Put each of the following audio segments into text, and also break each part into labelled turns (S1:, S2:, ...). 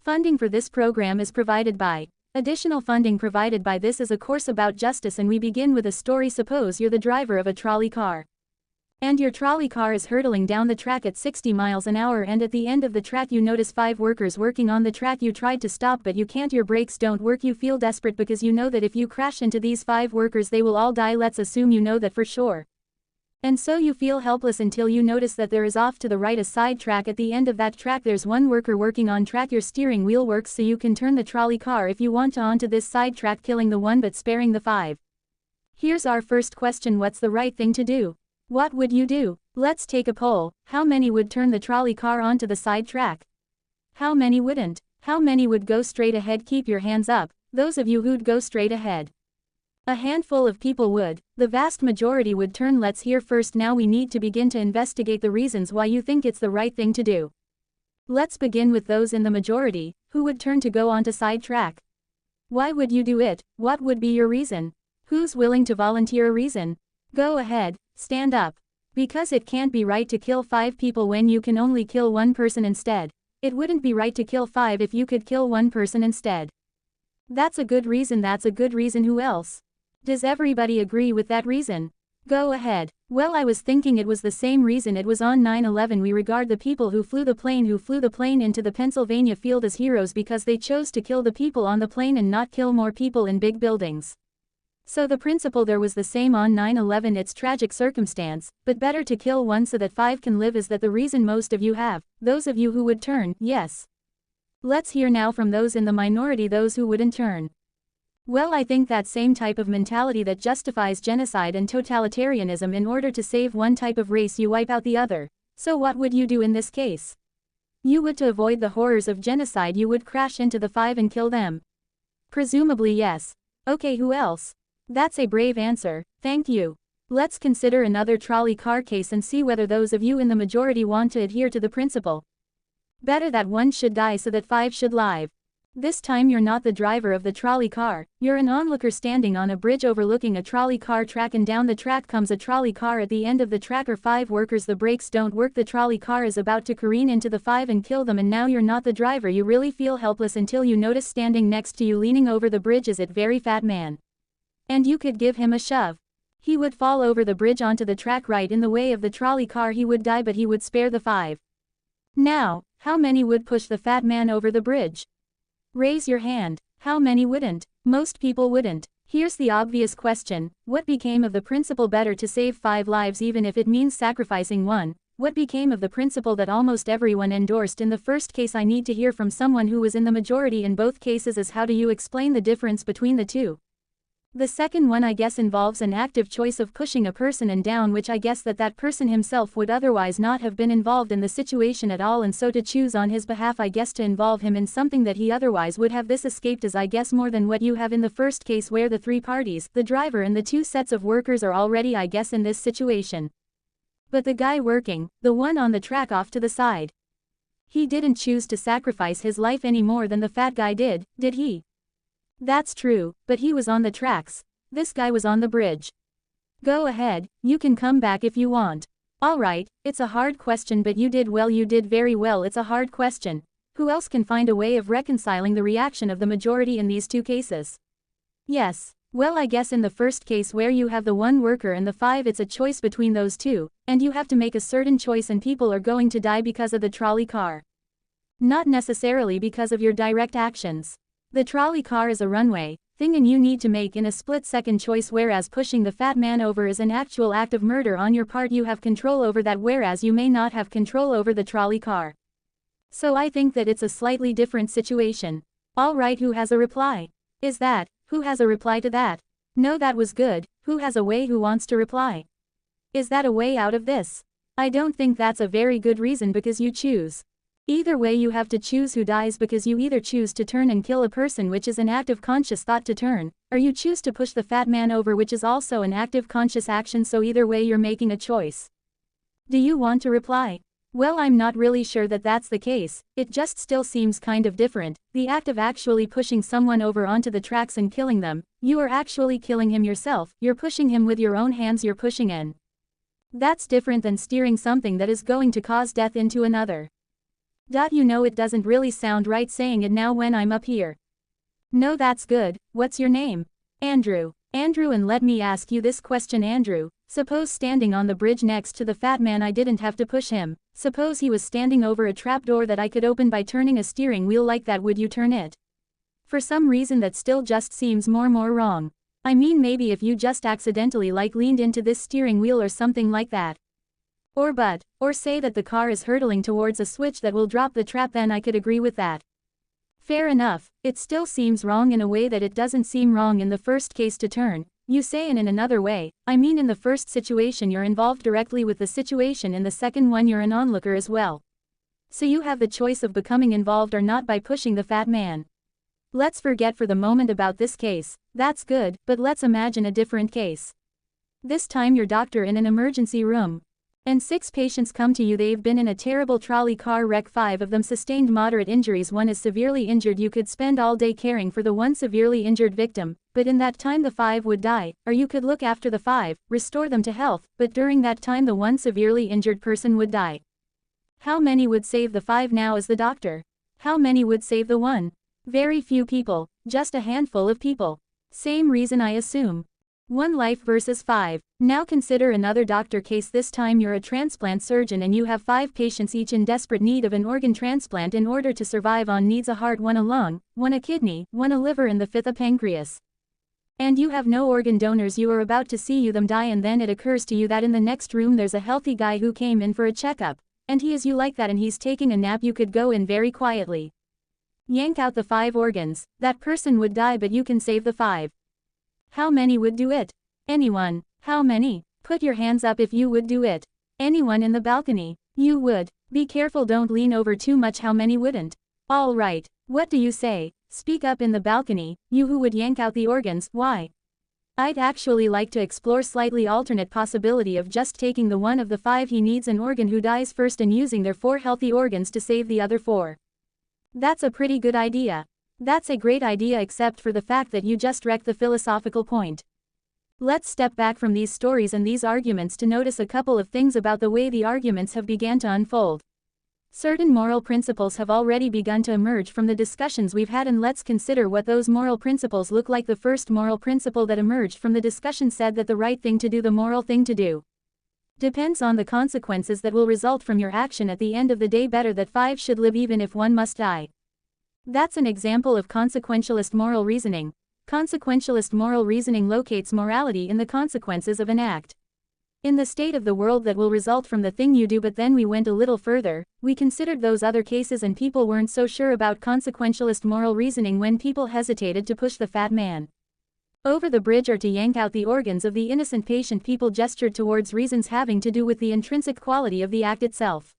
S1: Funding for this program is provided by. Additional funding provided by this is a course about justice, and we begin with a story. Suppose you're the driver of a trolley car. And your trolley car is hurtling down the track at 60 miles an hour, and at the end of the track you notice 5 workers working on the track. You tried to stop but you can't, your brakes don't work. You feel desperate because you know that if you crash into these 5 workers they will all die. Let's assume you know that for sure. And so you feel helpless until you notice that there is off to the right a side track. At the end of that track there's one worker working on track. Your steering wheel works so you can turn the trolley car if you want to onto this side track, killing the one but sparing the 5. Here's our first question: what's the right thing to do? What would you do? Let's take a poll. How many would turn the trolley car onto the side track? How many wouldn't? How many would go straight ahead? Keep your hands up, those of you who'd go straight ahead. A handful of people would. The vast majority would turn. Let's hear first. Now we need to begin to investigate the reasons why you think it's the right thing to do. Let's begin with those in the majority, who would turn to go onto side track. Why would you do it? What would be your reason? Who's willing to volunteer a reason? Go ahead, stand up. Because it can't be right to kill 5 people when you can only kill 1 person instead. It wouldn't be right to kill 5 if you could kill 1 person instead. That's a good reason. That's a good reason. Who else? Does everybody agree with that reason? Go ahead. Well, I was thinking it was the same reason. It was on 9/11. We regard the people who flew the plane into the Pennsylvania field as heroes because they chose to kill the people on the plane and not kill more people in big buildings. So the principle there was the same on 9/11. It's tragic circumstance, but better to kill 1 so that 5 can live. Is that the reason most of you have? Those of you who would turn, yes. Let's hear now from those in the minority, those who wouldn't turn. Well, I think that same type of mentality that justifies genocide and totalitarianism. In order to save one type of race you wipe out the other. So what would you do in this case? You would, to avoid the horrors of genocide, you would crash into the 5 and kill them. Presumably yes. Okay, who else? That's a brave answer, thank you. Let's consider another trolley car case and see whether those of you in the majority want to adhere to the principle. Better that 1 should die so that 5 should live. This time you're not the driver of the trolley car, you're an onlooker standing on a bridge overlooking a trolley car track, and down the track comes a trolley car. At the end of the track are 5 workers. The brakes don't work. The trolley car is about to careen into the 5 and kill them, and now you're not the driver. You really feel helpless until you notice standing next to you leaning over the bridge is a very fat man. And you could give him a shove. He would fall over the bridge onto the track right in the way of the trolley car. He would die, but he would spare the 5. Now, how many would push the fat man over the bridge? Raise your hand. How many wouldn't? Most people wouldn't. Here's the obvious question: what became of the principle better to save 5 lives even if it means sacrificing 1? What became of the principle that almost everyone endorsed in the first case? I need to hear from someone who was in the majority in both cases. As how do you explain the difference between the two? The second one, I guess, involves an active choice of pushing a person and down, which I guess that person himself would otherwise not have been involved in the situation at all, and so to choose on his behalf, I guess, to involve him in something that he otherwise would have. This escaped is, I guess, more than what you have in the first case, where the 3 parties, the driver and the 2 sets of workers, are already, I guess, in this situation. But the guy working, the one on the track off to the side, he didn't choose to sacrifice his life any more than the fat guy did he? That's true, but he was on the tracks. This guy was on the bridge. Go ahead, you can come back if you want. Alright, it's a hard question, but you did well, you did very well. It's a hard question. Who else can find a way of reconciling the reaction of the majority in these 2 cases? Yes, well, I guess in the first case where you have the 1 worker and the 5, it's a choice between those 2, and you have to make a certain choice, and people are going to die because of the trolley car. Not necessarily because of your direct actions. The trolley car is a runway thing, and you need to make in a split-second choice, whereas pushing the fat man over is an actual act of murder on your part. You have control over that, whereas you may not have control over the trolley car. So I think that it's a slightly different situation. Alright, who has a reply? Is that, who has a reply to that? No, that was good. Who has a way? Who wants to reply? Is that a way out of this? I don't think that's a very good reason, because you choose. Either way, you have to choose who dies, because you either choose to turn and kill a person, which is an active conscious thought to turn, or you choose to push the fat man over, which is also an active conscious action. So either way you're making a choice. Do you want to reply? Well, I'm not really sure that that's the case. It just still seems kind of different. The act of actually pushing someone over onto the tracks and killing them, you are actually killing him yourself. You're pushing him with your own hands. You're pushing in. That's different than steering something that is going to cause death into another. You know it doesn't really sound right saying it now when I'm up here. No, that's good. What's your name? Andrew. Andrew, and let me ask you this question, Andrew. Suppose standing on the bridge next to the fat man, I didn't have to push him. Suppose he was standing over a trapdoor that I could open by turning a steering wheel like that, would you turn it? For some reason that still just seems more wrong. I mean, maybe if you just accidentally leaned into this steering wheel or something like that. Or say that the car is hurtling towards a switch that will drop the trap, then I could agree with that. Fair enough. It still seems wrong in a way that it doesn't seem wrong in the first case to turn, you say, and in another way, I mean in the first situation you're involved directly with the situation, in the second one you're an onlooker as well. So you have the choice of becoming involved or not by pushing the fat man. Let's forget for the moment about this case. That's good, but let's imagine a different case. This time you're doctor in an emergency room. And 6 patients come to you. They've been in a terrible trolley car wreck. 5 of them sustained moderate injuries. 1 is severely injured. You could spend all day caring for the 1 severely injured victim, but in that time the 5 would die, or you could look after the 5, restore them to health, but during that time the 1 severely injured person would die. How many would save the 5 now as the doctor? How many would save the 1? Very few people, just a handful of people. Same reason, I assume. 1 life versus 5. Now consider another doctor case. This time you're a transplant surgeon and you have 5 patients, each in desperate need of an organ transplant in order to survive. On needs a heart, 1 a lung, 1 a kidney, 1 a liver, and the 5th a pancreas. And you have no organ donors. You are about to see them die, and then it occurs to you that in the next room there's a healthy guy who came in for a checkup, and he is you like that, and he's taking a nap. You could go in very quietly. Yank out the 5 organs. That person would die, but you can save the 5. How many would do it? Anyone. How many? Put your hands up if you would do it. Anyone in the balcony? You would. Be careful, don't lean over too much. How many wouldn't? All right. What do you say? Speak up in the balcony, you who would yank out the organs. Why? I'd actually like to explore slightly alternate possibility of just taking the 1 of the 5 he needs an organ who dies first and using their 4 healthy organs to save the other 4. That's a pretty good idea. That's a great idea, except for the fact that you just wrecked the philosophical point. Let's step back from these stories and these arguments to notice a couple of things about the way the arguments have began to unfold. Certain moral principles have already begun to emerge from the discussions we've had, and let's consider what those moral principles look like. The first moral principle that emerged from the discussion said that the right thing to do, the moral thing to do, depends on the consequences that will result from your action at the end of the day. Better that 5 should live even if 1 must die. That's an example of consequentialist moral reasoning. Consequentialist moral reasoning locates morality in the consequences of an act, in the state of the world that will result from the thing you do. But then we went a little further, we considered those other cases, and people weren't so sure about consequentialist moral reasoning when people hesitated to push the fat man over the bridge or to yank out the organs of the innocent patient. People gestured towards reasons having to do with the intrinsic quality of the act itself.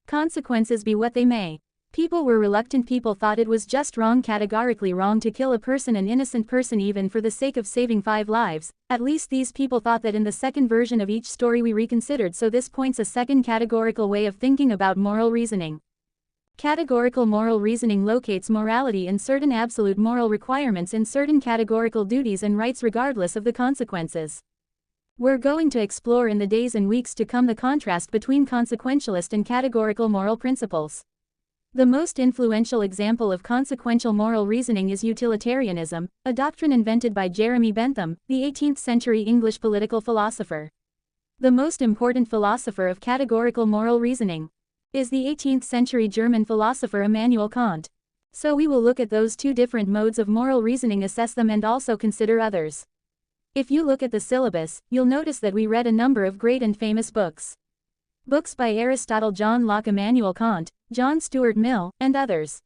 S1: Consequences be what they may. People were reluctant. People thought it was just wrong, categorically wrong, to kill a person, an innocent person, even for the sake of saving 5 lives. At least these people thought that in the second version of each story we reconsidered. So this points a second categorical way of thinking about moral reasoning. Categorical moral reasoning locates morality in certain absolute moral requirements, in certain categorical duties and rights regardless of the consequences. We're going to explore in the days and weeks to come the contrast between consequentialist and categorical moral principles. The most influential example of consequential moral reasoning is utilitarianism, a doctrine invented by Jeremy Bentham, the 18th century English political philosopher. The most important philosopher of categorical moral reasoning is the 18th century German philosopher Immanuel Kant. So we will look at those 2 different modes of moral reasoning, assess them, and also consider others. If you look at the syllabus, you'll notice that we read a number of great and famous books. Books by Aristotle, John Locke, Immanuel Kant, John Stuart Mill, and others.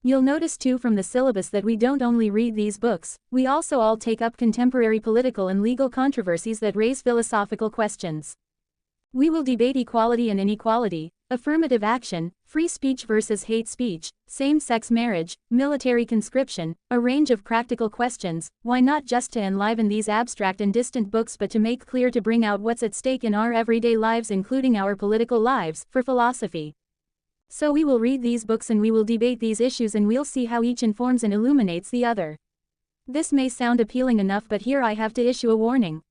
S1: You'll notice too from the syllabus that we don't only read these books, we also all take up contemporary political and legal controversies that raise philosophical questions. We will debate equality and inequality, affirmative action, free speech versus hate speech, same-sex marriage, military conscription, a range of practical questions. Why not just to enliven these abstract and distant books, but to make clear, to bring out what's at stake in our everyday lives, including our political lives, for philosophy. So we will read these books and we will debate these issues, and we'll see how each informs and illuminates the other. This may sound appealing enough, but here I have to issue a warning.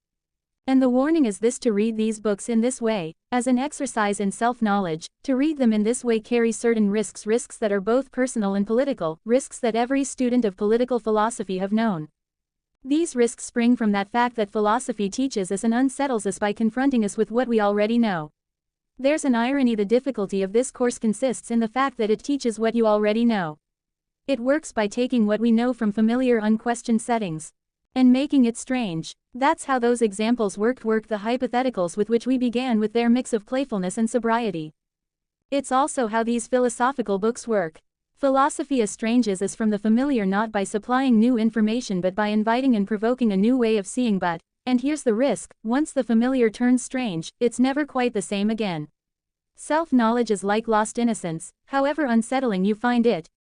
S1: And the warning is this: to read these books in this way, as an exercise in self-knowledge, to read them in this way carries certain risks that are both personal and political, risks that every student of political philosophy have known. These risks spring from that fact that philosophy teaches us and unsettles us by confronting us with what we already know. There's an irony: the difficulty of this course consists in the fact that it teaches what you already know. It works by taking what we know from familiar unquestioned settings and making it strange. That's how those examples worked the hypotheticals with which we began, with their mix of playfulness and sobriety. It's also how these philosophical books work. Philosophy estranges us from the familiar not by supplying new information but by inviting and provoking a new way of seeing. But, and here's the risk, once the familiar turns strange, it's never quite the same again. Self-knowledge is like lost innocence. However unsettling you find it,